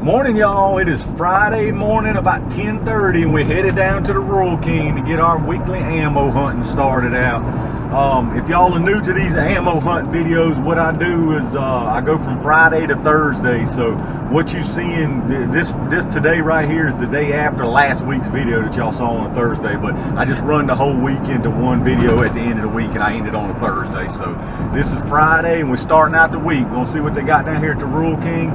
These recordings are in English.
Morning, y'all. It is Friday morning, about 10:30, and we're headed down to the Rural King to get our weekly ammo hunting started out. If y'all are new to these ammo hunt videos, what I do is I go from Friday to Thursday. So what you seeing this today right here is the day after last week's video that y'all saw on a Thursday. But I just run the whole week into one video at the end of the week, and I end it on a Thursday. So this is Friday, and we're starting out the week. We're gonna see what they got down here at the Rural King.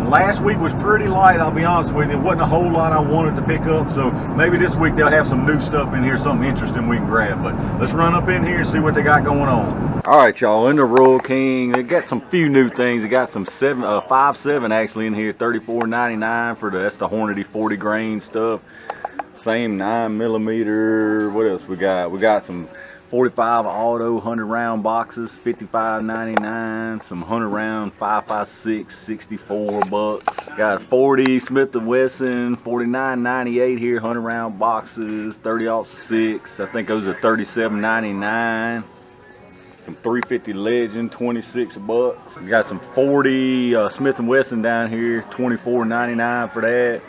Last week was pretty light, I'll be honest with you. There wasn't a whole lot I wanted to pick up, so maybe this week they'll have some new stuff in here, something interesting we can grab. But let's run up in here and see what they got going on. All right, y'all, in the Rural King, they got some few new things. They got some 5.7 actually in here, $34.99 for that's the Hornady 40 grain stuff. Same 9mm. What else we got? We got some 45 auto 100 round boxes, $55.99. Some 100 round 5.56, $64. Got 40 Smith & Wesson, $49.98 here, 100 round boxes, 30-06. I think those are $37.99. Some 350 Legend, $26. We got some 40 Smith & Wesson down here, $24.99 for that.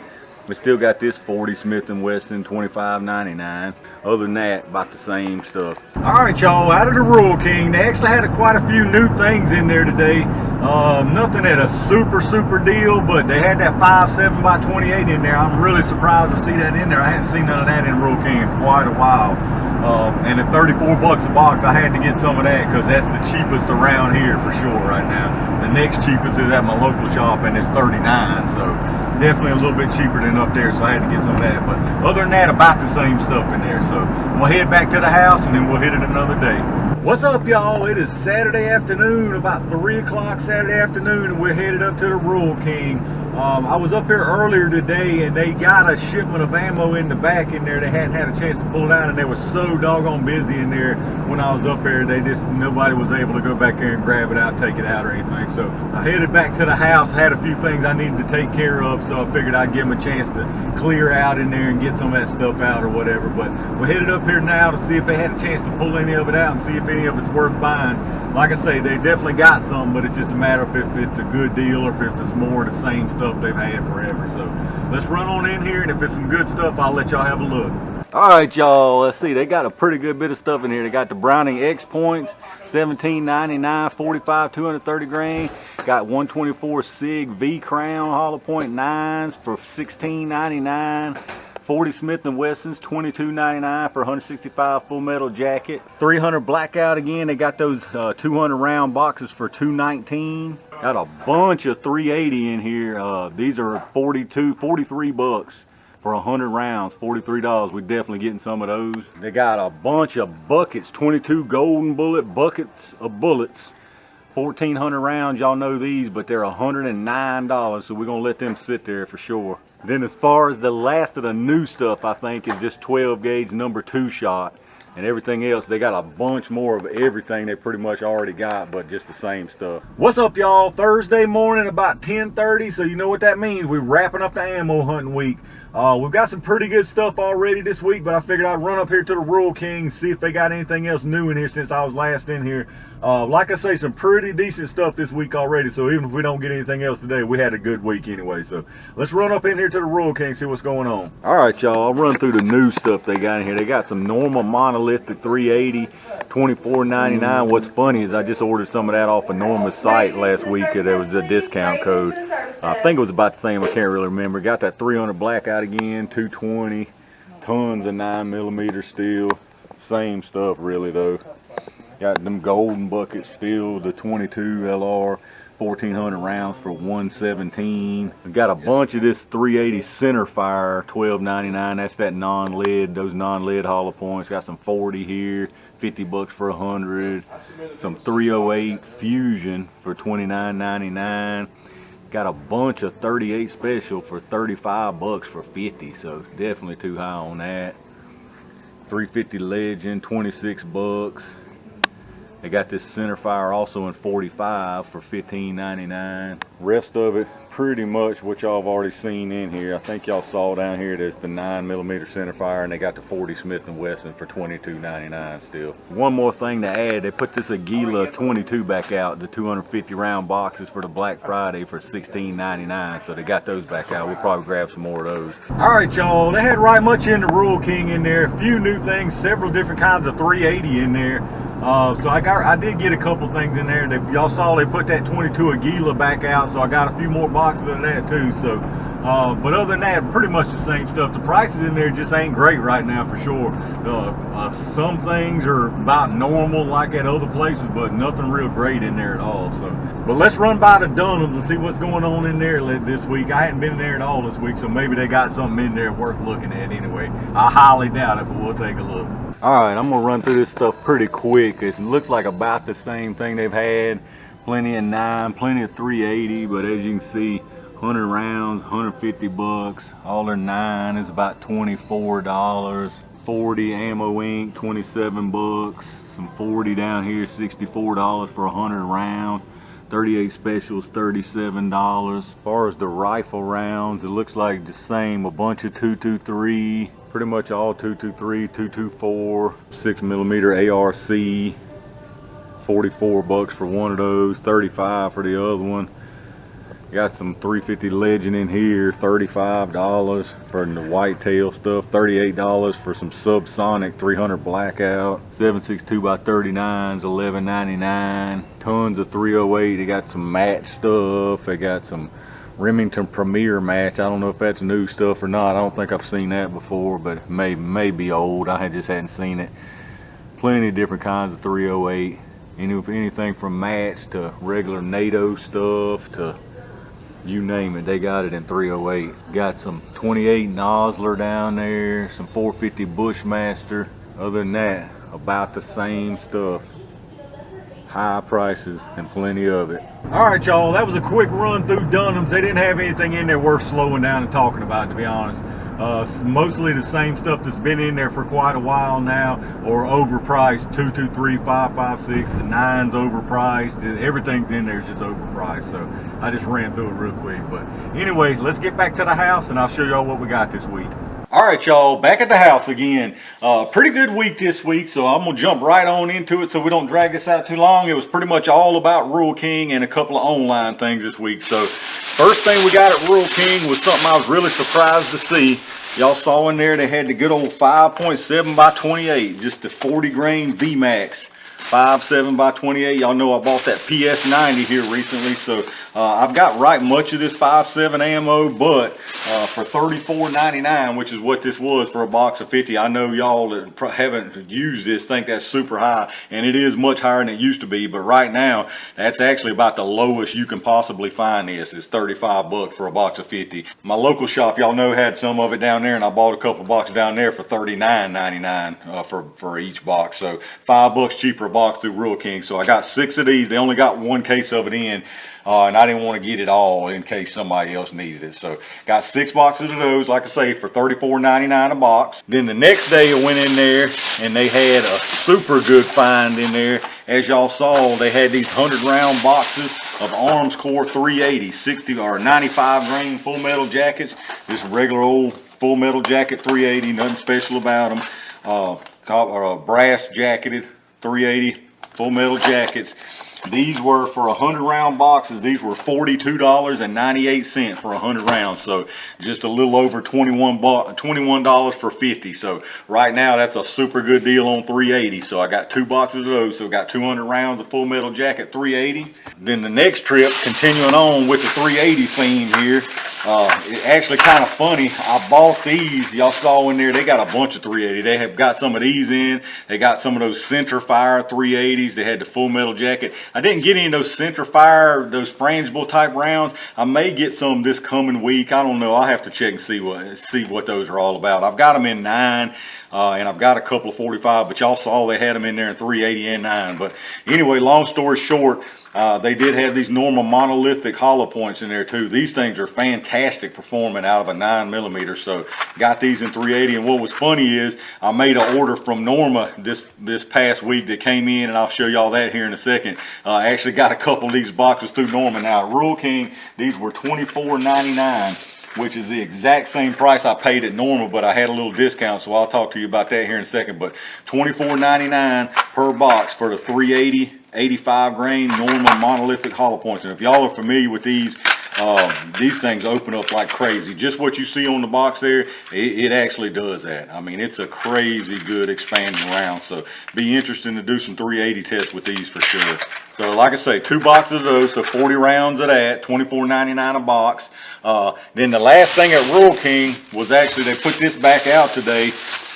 We still got this 40 Smith & Wesson, $25.99. Other than that, about the same stuff. All right, y'all, out of the Rural King, they actually had quite a few new things in there today. Nothing at a super deal, but they had that 5.7 by 28 in there. I'm really surprised to see that in there. I hadn't seen none of that in Rural King in quite a while. And at 34 bucks a box, I had to get some of that because that's the cheapest around here for sure right now. The next cheapest is at my local shop, and it's 39, so definitely a little bit cheaper than up there, so I had to get some of that. But other than that, about the same stuff in there. So we'll head back to the house and then we'll hit it another day. What's up, y'all? It is Saturday afternoon, about 3 o'clock Saturday afternoon, and we're headed up to the Rural King. I was up here earlier today, and they got a shipment of ammo in the back in there. They hadn't had a chance to pull it out, and they were so doggone busy in there when I was up there. Nobody was able to go back there and grab it out, take it out or anything. So I headed back to the house. I had a few things I needed to take care of, so I figured I'd give them a chance to clear out in there and get some of that stuff out or whatever. But we're headed up here now to see if they had a chance to pull any of it out and see if any of it's worth buying. Like I say, they definitely got some, but it's just a matter of if it's a good deal or if it's more of the same stuff they've had forever. So let's run on in here, and if it's some good stuff, I'll let y'all have a look. All right, y'all, let's see. They got a pretty good bit of stuff in here. They got the Browning X points, $17.99, 45 230 grain. Got 124 SIG V Crown hollow point 9s for $16.99. 40 Smith & Wessons, $22.99 for 165 full metal jacket. 300 blackout again. They got those 200 round boxes for $219. Got a bunch of 380 in here. These are 43 bucks for 100 rounds, $43. We're definitely getting some of those. They got a bunch of buckets, 22 golden bullet buckets of bullets. 1,400 rounds, y'all know these, but they're $109, so we're gonna let them sit there for sure. Then as far as the last of the new stuff, I think is just 12 gauge number 2 shot, and everything else, they got a bunch more of everything they pretty much already got, but just the same stuff. What's up, y'all? Thursday morning, about 10:30, so you know what that means. We're wrapping up the ammo hunting week. We've got some pretty good stuff already this week, but I figured I'd run up here to the Rural King, see if they got anything else new in here since I was last in here. Like I say, some pretty decent stuff this week already, so even if we don't get anything else today, we had a good week anyway. So let's run up in here to the Rural King, see what's going on. All right, y'all, I'll run through the new stuff they got in here. They got some normal monolithic 380, $24.99. What's funny is I just ordered some of that off of Norma's site last week. There was a discount code. I think it was about the same, I can't really remember. Got that 300 blackout again, 220, tons of 9mm steel. Same stuff really though. Got them golden buckets still, the 22 LR, 1,400 rounds for $117. We got a bunch of this 380 center fire, $12.99. That's that non-lead, those non-lead hollow points. Got some 40 here, 50 bucks for 100. Some 308 Fusion for $29.99. Got a bunch of 38 special for 35 bucks for 50, so definitely too high on that. 350 Legend, 26 bucks. They got this center fire also in 45 for $15.99. Rest of it pretty much what y'all have already seen in here. I think y'all saw down here there's the 9mm centerfire, and they got the 40 Smith & Wesson for $22.99 still. One more thing to add, they put this Aguila 22 back out, the 250 round boxes for the Black Friday for $16.99, so they got those back out. We'll probably grab some more of those. All right, y'all, they had right much in the Rural King in there, a few new things, several different kinds of 380 in there. So I did get a couple things in there. Y'all saw they put that 22 Aguila back out, so I got a few more boxes of that too. So, but other than that, pretty much the same stuff. The prices in there just ain't great right now for sure. Some things are about normal like at other places, but nothing real great in there at all. So, but let's run by the Dunhams and see what's going on in there this week. I hadn't been in there at all this week, so maybe they got something in there worth looking at anyway. I highly doubt it, but we'll take a look. All right, I'm gonna run through this stuff pretty quick. It looks like about the same thing they've had. Plenty of 9, plenty of 380, but as you can see, 100 rounds, 150 bucks. All their 9 is about $24. 40 ammo ink, 27 bucks. Some 40 down here, $64 for 100 rounds. 38 specials, $37. As far as the rifle rounds, it looks like the same. A bunch of 223, pretty much all 223, 224, 6mm ARC. 44 bucks for one of those, 35 for the other one. Got some 350 Legend in here, $35 for the whitetail stuff, $38 for some subsonic 300 blackout, 7.62x39s, $11.99. Tons of 308. They got some match stuff. They got some Remington Premier match. I don't know if that's new stuff or not. I don't think I've seen that before, but it may be old. I just hadn't seen it. Plenty of different kinds of 308. Anything from match to regular NATO stuff to you name it, they got it in 308. Got some 28 Nosler down there, some 450 Bushmaster. Other than that, about the same stuff. High prices and plenty of it. All right, y'all, that was a quick run through Dunham's. They didn't have anything in there worth slowing down and talking about, to be honest. Mostly the same stuff that's been in there for quite a while now, or overpriced. 223, 556, the 9's overpriced. Everything's in there is just overpriced. So I just ran through it real quick. But anyway, let's get back to the house and I'll show y'all what we got this week. All right, y'all, back at the house again. Pretty good week this week, so I'm gonna jump right on into it so we don't drag this out too long. It was pretty much all about Rural King and a couple of online things this week. So first thing we got at Rural King was something I was really surprised to see. Y'all saw in there they had the good old 5.7x28, just the 40 grain VMAX. 5.7x28. Y'all know I bought that PS90 here recently, so I've got right much of this 5.7 ammo, but for $34.99, which is what this was for a box of 50. I know y'all that haven't used this think that's super high, and it is much higher than it used to be, but right now that's actually about the lowest you can possibly find this. It's 35 bucks for a box of 50. My local shop, y'all know, had some of it down there, and I bought a couple boxes down there for $39.99 for each box, so $5 cheaper a box through Rural King. So I got 6 of these. They only got one case of it in, and I didn't want to get it all in case somebody else needed it. So got 6 boxes of those, like I say, for $34.99 a box. Then the next day I went in there and they had a super good find in there. As y'all saw, they had these 100 round boxes of Arms Core 380 60 or 95 grain full metal jackets. Just regular old full metal jacket 380, nothing special about them. Brass jacketed 380 full metal jackets. These were for 100 round boxes. These were $42.98 for 100 rounds. So just a little over $21 for 50. So right now that's a super good deal on 380. So I got 2 boxes of those. So I got 200 rounds of full metal jacket 380. Then the next trip, continuing on with the 380 theme here. It's actually kind of funny. I bought these. Y'all saw in there, they got a bunch of 380. They have got some of these in. They got some of those center fire 380s. They had the full metal jacket. I didn't get any of those center fire, those frangible type rounds. I may get some this coming week. I don't know. I'll have to check and see what those are all about. I've got them in 9. and I've got a couple of 45, but y'all saw they had them in there in 380 and 9. But anyway, long story short, they did have these normal monolithic hollow points in there too. These things are fantastic performing out of a 9mm. So got these in 380. And what was funny is I made an order from Norma this past week that came in, and I'll show y'all that here in a second. I actually got a couple of these boxes through Norma. Now at Rural King, these were $24.99. which is the exact same price I paid at Norma, but I had a little discount, so I'll talk to you about that here in a second. But $24.99 per box for the 380 85 grain Norma monolithic hollow points. And if y'all are familiar with these things open up like crazy. Just what you see on the box there, it actually does that. I mean, it's a crazy good expanding round. So be interesting to do some 380 tests with these for sure. So like I say, 2 boxes of those, so 40 rounds of that, $24.99 a box. Then the last thing at Rural King was actually they put this back out today,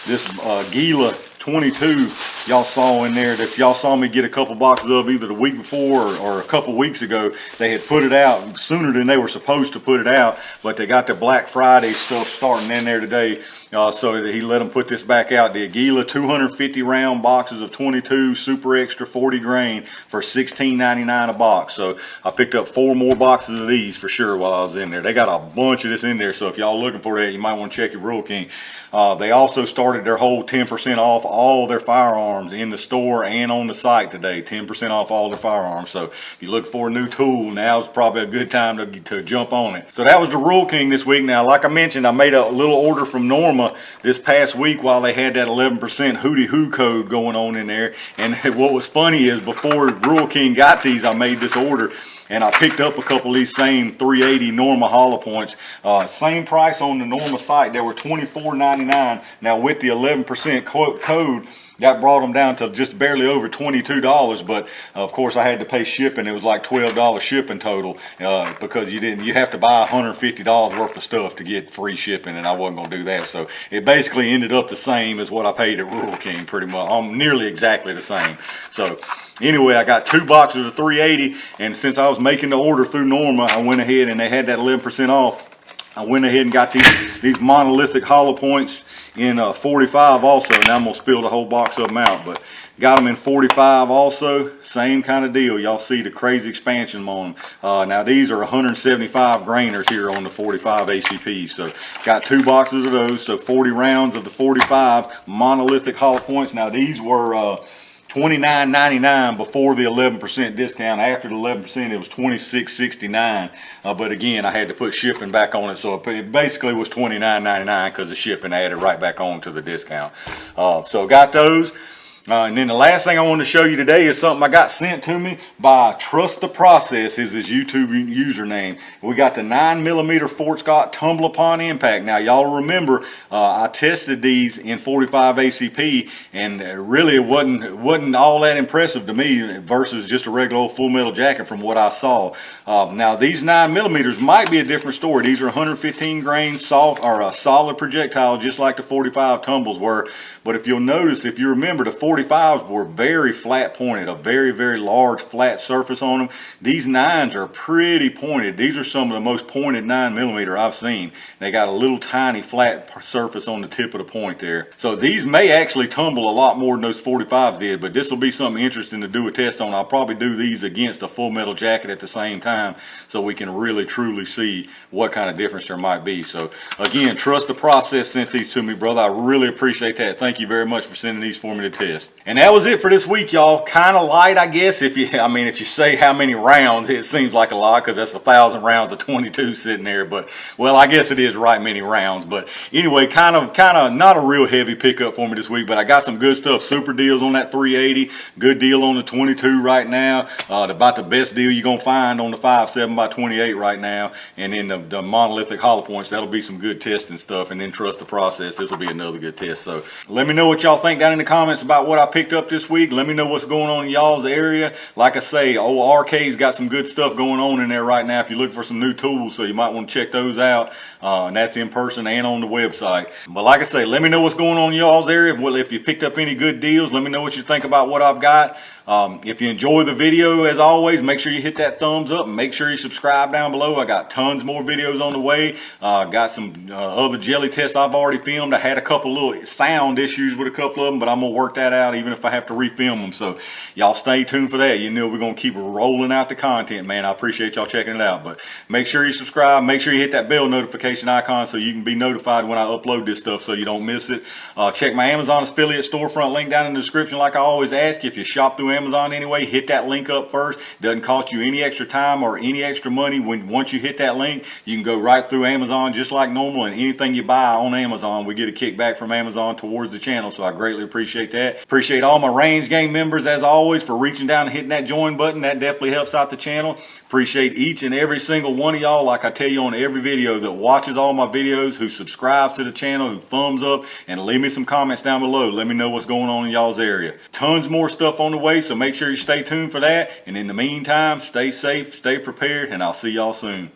this Gila 22 y'all saw in there. That y'all saw me get a couple boxes of either the week before or a couple weeks ago. They had put it out sooner than they were supposed to put it out, but they got the Black Friday stuff starting in there today. So he let them put this back out. The Aguila 250 round boxes of 22 super extra 40 grain for $16.99 a box. So I picked up 4 more boxes of these for sure while I was in there. They got a bunch of this in there, so if y'all looking for that, you might want to check your Rural King. They also started their whole 10% off all their firearms in the store and on the site today. 10% off all their firearms. So if you look for a new tool, now's probably a good time to jump on it. So that was the Rural King this week. Now, like I mentioned, I made a little order from Norma this past week while they had that 11% hootie hoo code going on in there. And what was funny is before Rural King got these, I made this order. And I picked up a couple of these same 380 Norma hollow points. Same price on the Norma site. They were $24.99. Now with the 11% code, that brought them down to just barely over $22. But of course I had to pay shipping. It was like $12 shipping total because you have to buy $150 worth of stuff to get free shipping, and I wasn't gonna do that. So it basically ended up the same as what I paid at Rural King, pretty much. Nearly exactly the same. So anyway, I got 2 boxes of 380, and since I was making the order through Norma, I went ahead and they had that 11% off. I went ahead and got these monolithic hollow points in 45 also. Now I'm gonna spill the whole box of them out, but got them in 45 also. Same kind of deal. Y'all see the crazy expansion on them. Now these are 175 grainers here on the 45 ACP. So got 2 boxes of those. So 40 rounds of the 45 monolithic hollow points. Now these were $29.99 before the 11% discount. After the 11%, it was $26.69. But again, I had to put shipping back on it, so it basically was $29.99 because the shipping added right back on to the discount. So got those. And then the last thing I want to show you today is something I got sent to me by Trust the Process, is his YouTube username. We got the 9mm Fort Scott Tumble Upon Impact. Now y'all remember I tested these in 45 ACP, and really it wasn't all that impressive to me versus just a regular old Full Metal Jacket from what I saw. Now these 9mm might be a different story. These are 115 grain soft or a solid projectile, just like the 45 tumbles were. But if you'll notice, if you remember, the 45s were very flat pointed, a very, very large flat surface on them. These 9s are pretty pointed. These are some of the most pointed 9mm I've seen. They got a little tiny flat surface on the tip of the point there. So these may actually tumble a lot more than those 45s did, but this will be something interesting to do a test on. I'll probably do these against a Full Metal Jacket at the same time so we can really truly see what kind of difference there might be. So again, Trust the Process sent these to me, brother. I really appreciate that. Thank you very much for sending these for me to test. And that was it for this week, y'all. Kind of light, I guess. If you say how many rounds, it seems like a lot because that's 1,000 rounds of 22 sitting there. But well, I guess it is right many rounds. But anyway, kind of not a real heavy pickup for me this week. But I got some good stuff. Super deals on that 380. Good deal on the 22 right now. About the best deal you're gonna find on the 5.7x28 right now. And then the monolithic hollow points. That'll be some good testing stuff. And then Trust the Process. This will be another good test. So let me know what y'all think down in the comments about what I picked up this week. Let me know what's going on in y'all's area. Like I say, old RK's got some good stuff going on in there right now if you're looking for some new tools, so you might want to check those out. And that's in person and on the website. But like I say, let me know what's going on in y'all's area. Well, if you picked up any good deals, let me know what you think about what I've got. If you enjoy the video, as always, make sure you hit that thumbs up and make sure you subscribe down below. I got tons more videos on the way. Got some other jelly tests I've already filmed. I had a couple little sound issues with a couple of them, but I'm gonna work that out even if I have to refilm them. So y'all stay tuned for that. You know we're gonna keep rolling out the content, man. I appreciate y'all checking it out. But make sure you subscribe. Make sure you hit that bell notification icon so you can be notified when I upload this stuff so you don't miss it. Check my Amazon affiliate storefront link down in the description. Like I always ask, if you shop through Amazon anyway, hit that link up first. Doesn't cost you any extra time or any extra money. Once you hit that link, you can go right through Amazon just like normal, and anything you buy on Amazon, we get a kickback from Amazon towards the channel, so I greatly appreciate that. Appreciate all my Range Gang members, as always, for reaching down and hitting that join button. That definitely helps out the channel. Appreciate each and every single one of y'all, like I tell you on every video, that watches all my videos, who subscribes to the channel, who thumbs up, and leave me some comments down below. Let me know what's going on in y'all's area. Tons more stuff on the way, so make sure you stay tuned for that. And in the meantime, stay safe, stay prepared, and I'll see y'all soon.